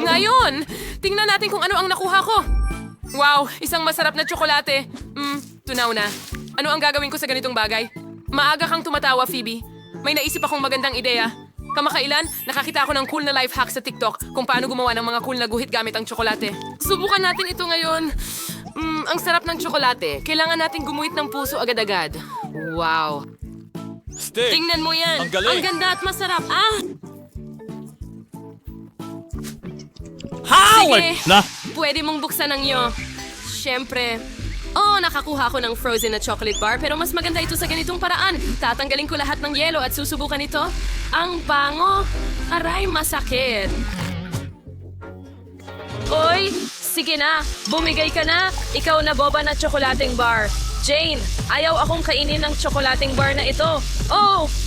Ngayon, tingnan natin kung ano ang nakuha ko. Wow, isang masarap na tsokolate. Tunaw na. Ano ang gagawin ko sa ganitong bagay? Maaga kang tumatawa, Phoebe. May naisip akong magandang ideya. Kamakailan, nakakita ako ng cool na life hack sa TikTok kung paano gumawa ng mga cool na guhit gamit ang tsokolate. Subukan natin ito ngayon. Ang sarap ng tsokolate. Kailangan natin gumuhit ng puso agad-agad. Wow. Stick! Tingnan mo yan. Ang galing. Ang ganda at masarap. Howard! Sige, pwede mong buksan ang iyo. Siyempre. Nakakuha ko ng frozen na chocolate bar pero mas maganda ito sa ganitong paraan. Tatanggalin ko lahat ng yelo at susubukan ito. Ang bango. Aray, masakit. Oy, sige na. Bumigay ka na. Ikaw na boba na tsokolating bar. Jane, ayaw akong kainin ng tsokolating bar na ito.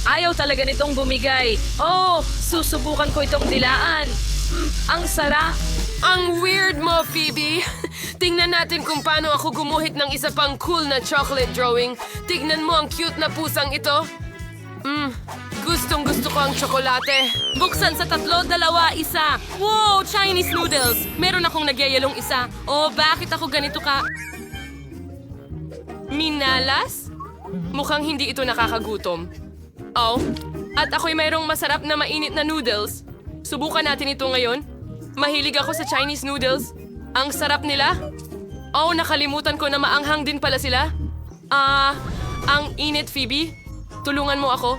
Ayaw talaga nitong bumigay. Susubukan ko itong dilaan. Ang sarap. Ang weird mo, Phoebe. Tingnan natin kung paano ako gumuhit ng isa pang cool na chocolate drawing. Tignan mo ang cute na pusang ito. Gustong gusto ko ang tsokolate. Buksan sa 3, 2, 1. Wow, Chinese noodles. Meron akong nagyayalong isa. Bakit ako ganito ka? Minalas? Mukhang hindi ito nakakagutom. At ako'y mayroong masarap na mainit na noodles. Subukan natin ito ngayon. Mahilig ako sa Chinese noodles. Ang sarap nila. Nakalimutan ko na maanghang din pala sila. Ang init, Phoebe. Tulungan mo ako.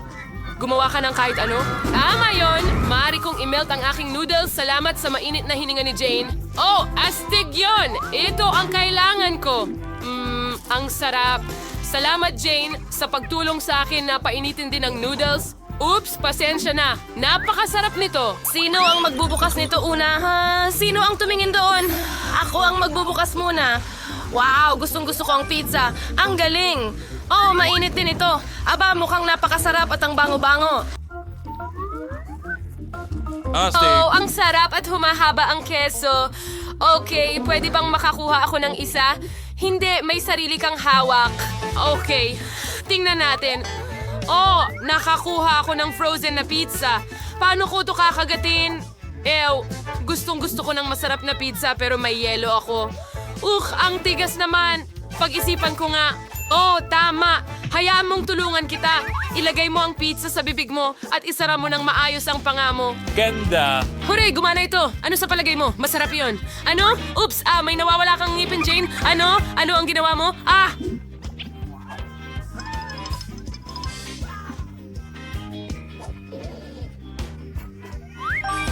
Gumawa ka ng kahit ano. Tama yun! Maaari kong i-melt ang aking noodles. Salamat sa mainit na hininga ni Jane. Astig yun! Ito ang kailangan ko. Ang sarap. Salamat, Jane, sa pagtulong sa akin na painitin din ang noodles. Oops, pasensya na. Napakasarap nito. Sino ang magbubukas nito una, ha? Sino ang tumingin doon? Ako ang magbubukas muna. Wow, gustong-gusto ko ang pizza. Ang galing. Mainit din ito. Aba, mukhang napakasarap at ang bango-bango. Ang sarap at humahaba ang keso. Okay, pwede bang makakuha ako ng isa? Hindi, may sarili kang hawak. Okay, tingnan natin. Nakakuha ako ng frozen na pizza. Paano ko ito kakagatin? Gustong-gusto ko ng masarap na pizza pero may yelo ako. Ang tigas naman. Pag-isipan ko nga. Tama. Hayaan mong tulungan kita. Ilagay mo ang pizza sa bibig mo at isara mo ng maayos ang panga mo. Ganda! Hooray, gumana ito. Ano sa palagay mo? Masarap yon. Ano? Oops, may nawawala kang ngipin, Jane. Ano? Ano ang ginawa mo?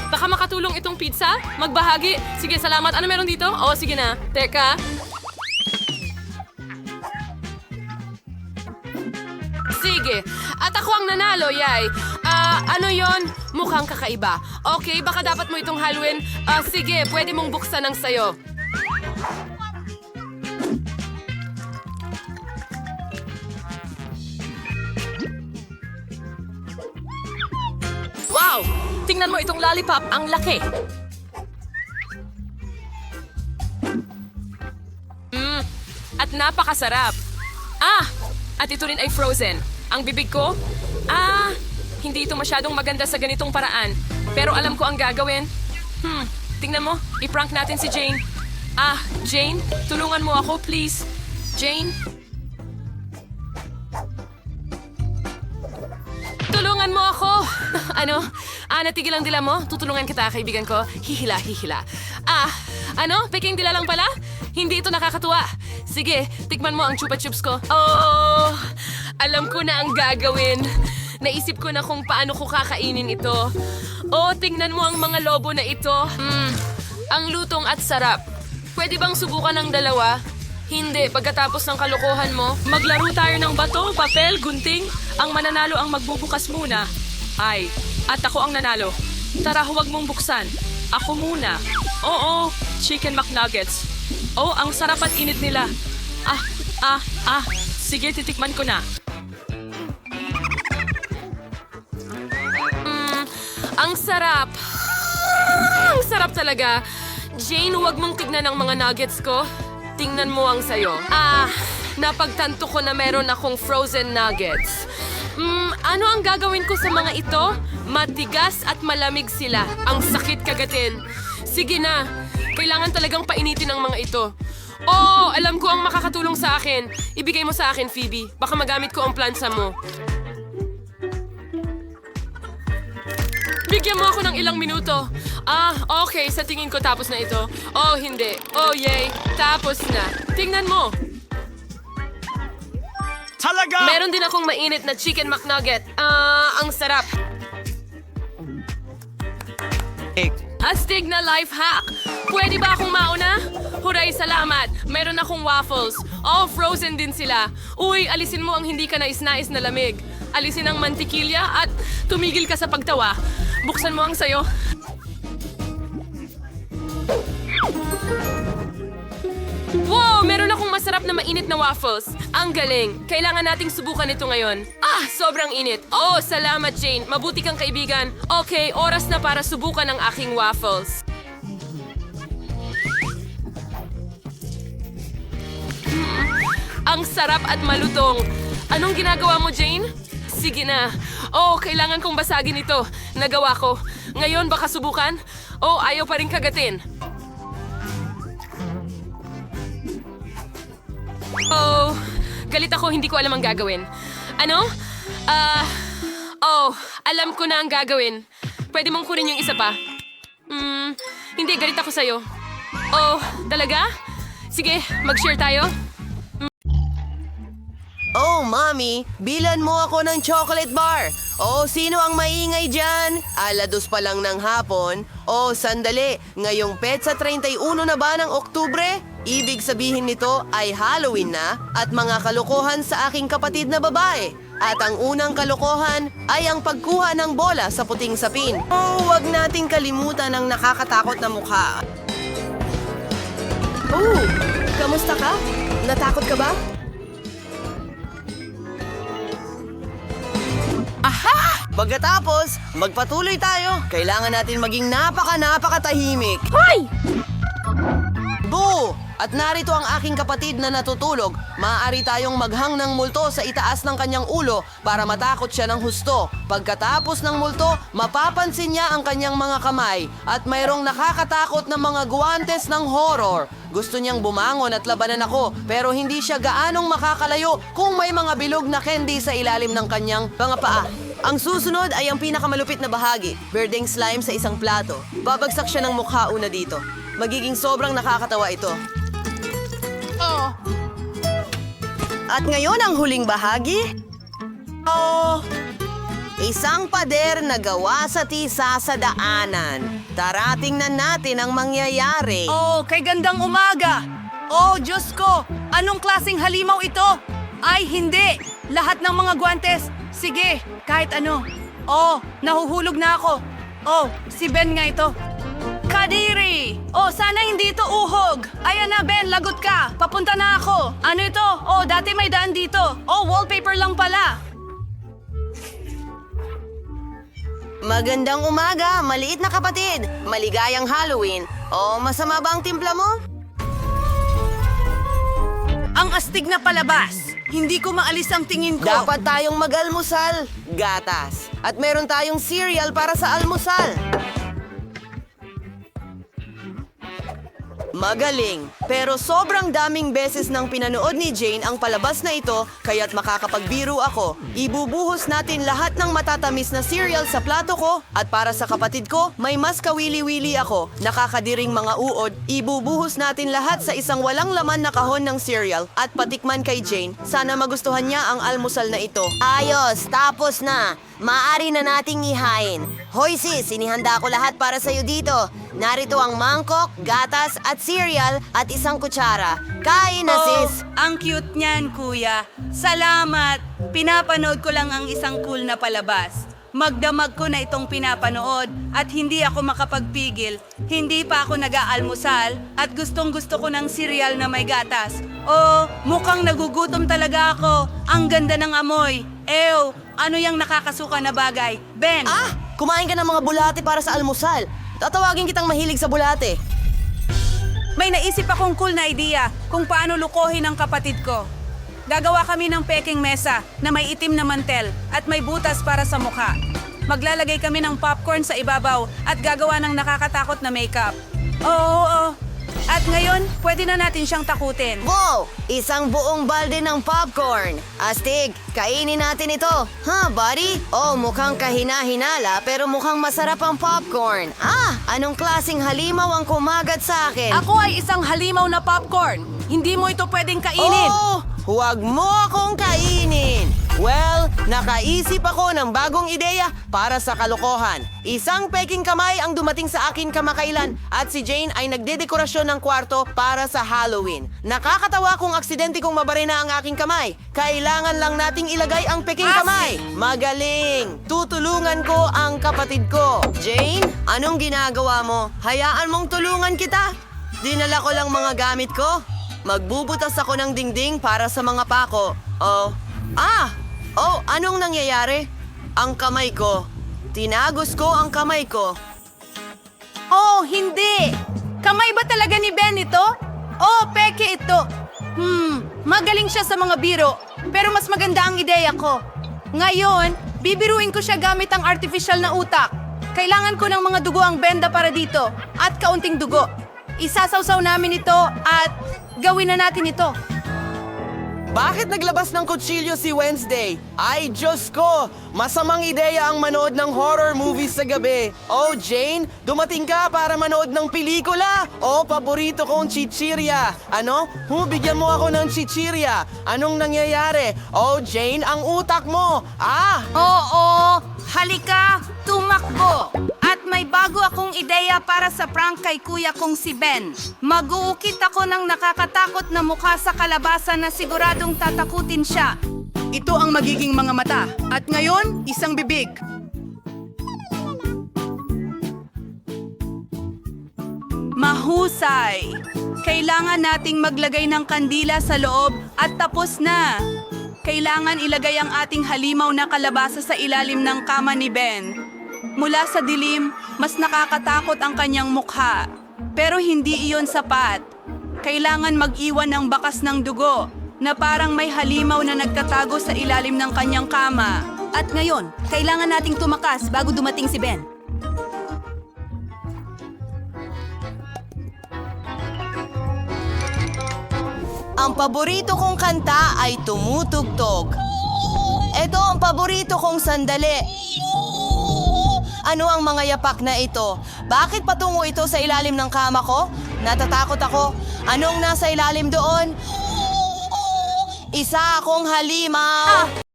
Baka makatulong itong pizza? Magbahagi? Sige, salamat. Ano meron dito? Sige na. Teka. Sige. At ako ang nanalo, yay. Ano yon? Mukhang kakaiba. Okay, baka dapat mo itong haluin. Sige, pwede mong buksan ang sayo. Wow! Tingnan mo itong lollipop, ang laki. At napakasarap. At ito rin ay frozen. Ang bibig ko, hindi ito masyadong maganda sa ganitong paraan. Pero alam ko ang gagawin. Tingnan mo, i-prank natin si Jane. Jane, tulungan mo ako, please. Jane? Tulungan mo ako! Ano? Natigil ang dila mo? Tutulungan kita, kaibigan ko. Hihila, hihila. Peking dila lang pala? Hindi ito nakakatuwa. Sige, tikman mo ang chupa chups ko. Alam ko na ang gagawin. Naisip ko na kung paano ko kakainin ito. Tingnan mo ang mga lobo na ito. Ang lutong at sarap. Pwede bang subukan ng dalawa? Hindi, pagkatapos ng kalokohan mo, maglaro tayo ng bato, papel, gunting. Ang mananalo ang magbubukas muna. At ako ang nanalo. Tara, huwag mong buksan. Ako muna. Oo, chicken McNuggets. Ang sarap at init nila. Sige, titikman ko na. Ang sarap. Ang sarap talaga. Jane, huwag mong tignan ang mga nuggets ko. Tingnan mo ang sayo. Napagtanto ko na meron akong frozen nuggets. Ano ang gagawin ko sa mga ito? Matigas at malamig sila. Ang sakit kagatin. Sige na. Kailangan talagang painitin ang mga ito. Oh, alam ko ang makakatulong sa akin. Ibigay mo sa akin, Phoebe. Baka magamit ko ang plansa mo. Bigyan mo ako ng ilang minuto. Okay. Sa tingin ko tapos na ito. Oh, hindi. Oh, yay. Tapos na. Tingnan mo. Talaga! Meron din akong mainit na chicken McNugget. Ang sarap. Astig na life hack. Pwede ba akong mauna? Huray, salamat. Meron akong waffles. Oh, frozen din sila. Uy, alisin mo ang hindi ka nais-nais na lamig. Alisin ang mantikilya at tumigil ka sa pagtawa. Buksan mo ang sayo. Wow! Meron akong masarap na mainit na waffles. Ang galing. Kailangan nating subukan ito ngayon. Sobrang init. Oh, salamat, Jane. Mabuti kang kaibigan. Okay, oras na para subukan ang aking waffles. Ang sarap at malutong. Anong ginagawa mo, Jane? Sige na. Oh, kailangan kong basagin ito. Nagawa ko. Ngayon, baka subukan? Oh, ayaw pa rin kagatin. Oh, galit ako, hindi ko alam ang gagawin. Ano? Alam ko na ang gagawin. Pwede mong kunin yung isa pa. Hindi, galit ako sa'yo. Oh, talaga? Sige, mag-share tayo. Oh, Mommy, bilan mo ako ng chocolate bar. Oh, sino ang maingay dyan? Alados pa lang ng hapon. Oh, sandali, ngayong petsa 31 na ba ng Oktubre? Ibig sabihin nito ay Halloween na at mga kalokohan sa aking kapatid na babae. At ang unang kalokohan ay ang pagkuha ng bola sa puting sapin. Oh, wag nating kalimutan ang nakakatakot na mukha. Oh, kamusta ka? Natakot ka ba? Pagkatapos, magpatuloy tayo. Kailangan natin maging napakatahimik. Hoy! Boo! At narito ang aking kapatid na natutulog. Maaari tayong maghang ng multo sa itaas ng kanyang ulo para matakot siya ng husto. Pagkatapos ng multo, mapapansin niya ang kanyang mga kamay at mayroong nakakatakot na mga guwantes ng horror. Gusto niyang bumangon at labanan ako pero hindi siya gaanong makakalayo kung may mga bilog na candy sa ilalim ng kanyang mga paa. Ang susunod ay ang pinakamalupit na bahagi, berdeng slime sa isang plato. Babagsak siya ng mukha una dito. Magiging sobrang nakakatawa ito. At ngayon ang huling bahagi. Isang pader na gawa sa tisa sa daanan. Tara, tingnan natin ang mangyayari. Oh, kay gandang umaga! Oh, Diyos ko! Anong klaseng halimaw ito? Ay, hindi! Lahat ng mga guwantes, sige, kahit ano. Oh, nahuhulog na ako. Oh, si Ben nga ito. Kadiri! Oh, sana hindi ito uhog. Ayan na, Ben, lagot ka. Papunta na ako. Ano ito? Oh, dati may daan dito. Oh, wallpaper lang pala. Magandang umaga, maliit na kapatid. Maligayang Halloween. Oh, masama ba ang timpla mo? Ang astig na palabas. Hindi ko maalis ang tingin ko. Dapat tayong mag-almusal. Gatas. At meron tayong cereal para sa almusal. Magaling. Pero sobrang daming beses nang pinanood ni Jane ang palabas na ito, kaya't makakapagbiro ako. Ibubuhos natin lahat ng matatamis na cereal sa plato ko at para sa kapatid ko, may mas kawili-wili ako. Nakakadiring mga uod, ibubuhos natin lahat sa isang walang laman na kahon ng cereal at patikman kay Jane. Sana magustuhan niya ang almusal na ito. Ayos, tapos na. Maaari na nating ihain. Hoy sis, sinihanda ko lahat para sa'yo dito. Narito ang mangkok, gatas at cereal at isang kutsara. Kain na sis! Ang cute niyan, kuya. Salamat. Pinapanood ko lang ang isang cool na palabas. Magdamag ko na itong pinapanood at hindi ako makapagpigil. Hindi pa ako nag-aalmusal at gustong-gusto ko ng cereal na may gatas. Oh, mukhang nagugutom talaga ako. Ang ganda ng amoy. Ew, ano yung nakakasuka na bagay? Ben! Kumain ka ng mga bulate para sa almusal. Tatawagin kitang mahilig sa bulate. May naisip akong cool na idea kung paano lukohin ang kapatid ko. Gagawa kami ng peking mesa na may itim na mantel at may butas para sa mukha. Maglalagay kami ng popcorn sa ibabaw at gagawa ng nakakatakot na makeup. Oo. At ngayon, pwede na natin siyang takutin. Wow! Isang buong balde ng popcorn. Astig, kainin natin ito. Ha, buddy? Oh, mukhang kahina-hinala pero mukhang masarap ang popcorn. Anong klaseng halimaw ang kumagat sa akin? Ako ay isang halimaw na popcorn. Hindi mo ito pwedeng kainin. Oh, huwag mo akong kainin. Well, nakaisip ako ng bagong ideya para sa kalokohan. Isang peking kamay ang dumating sa akin kamakailan at si Jane ay nagdedekorasyon ng kwarto para sa Halloween. Nakakatawa kung aksidente kong mabarena ang aking kamay. Kailangan lang nating ilagay ang peking kamay. Magaling! Tutulungan ko ang kapatid ko. Jane, anong ginagawa mo? Hayaan mong tulungan kita. Dinala ko lang mga gamit ko. Magbubutas ako ng dingding para sa mga pako. Anong nangyayari? Ang kamay ko. Tinagos ko ang kamay ko. Oh, hindi! Kamay ba talaga ni Ben ito? Oh, peke ito. Magaling siya sa mga biro, pero mas maganda ang ideya ko. Ngayon, bibiruin ko siya gamit ang artificial na utak. Kailangan ko ng mga dugo ang benda para dito, at kaunting dugo. Isasawsaw namin ito at gawin na natin ito. Bakit naglabas ng kutsilyo si Wednesday? Ay, Diyos ko! Masamang ideya ang manood ng horror movies sa gabi. Oh, Jane, dumating ka para manood ng pelikula? Oh, paborito kong chichirya. Ano? Bigyan mo ako ng chichirya. Anong nangyayari? Oh, Jane, ang utak mo. Oo, halika, tumakbo. At may bago akong ideya para sa prank kay kuya kong si Ben. Mag-uukit ako ng nakakatakot na mukha sa kalabasa na siguradong tatakutin siya. Ito ang magiging mga mata. At ngayon, isang bibig. Mahusay! Kailangan nating maglagay ng kandila sa loob at tapos na. Kailangan ilagay ang ating halimaw na kalabasa sa ilalim ng kama ni Ben. Mula sa dilim, mas nakakatakot ang kanyang mukha. Pero hindi iyon sapat. Kailangan mag-iwan ng bakas ng dugo na parang may halimaw na nagtatago sa ilalim ng kanyang kama. At ngayon, kailangan nating tumakas bago dumating si Ben. Ang paborito kong kanta ay tumutugtog. Ito ang paborito kong sandali. Ano ang mga yapak na ito? Bakit patungo ito sa ilalim ng kama ko? Natatakot ako. Anong nasa ilalim doon? Isa akong halimaw.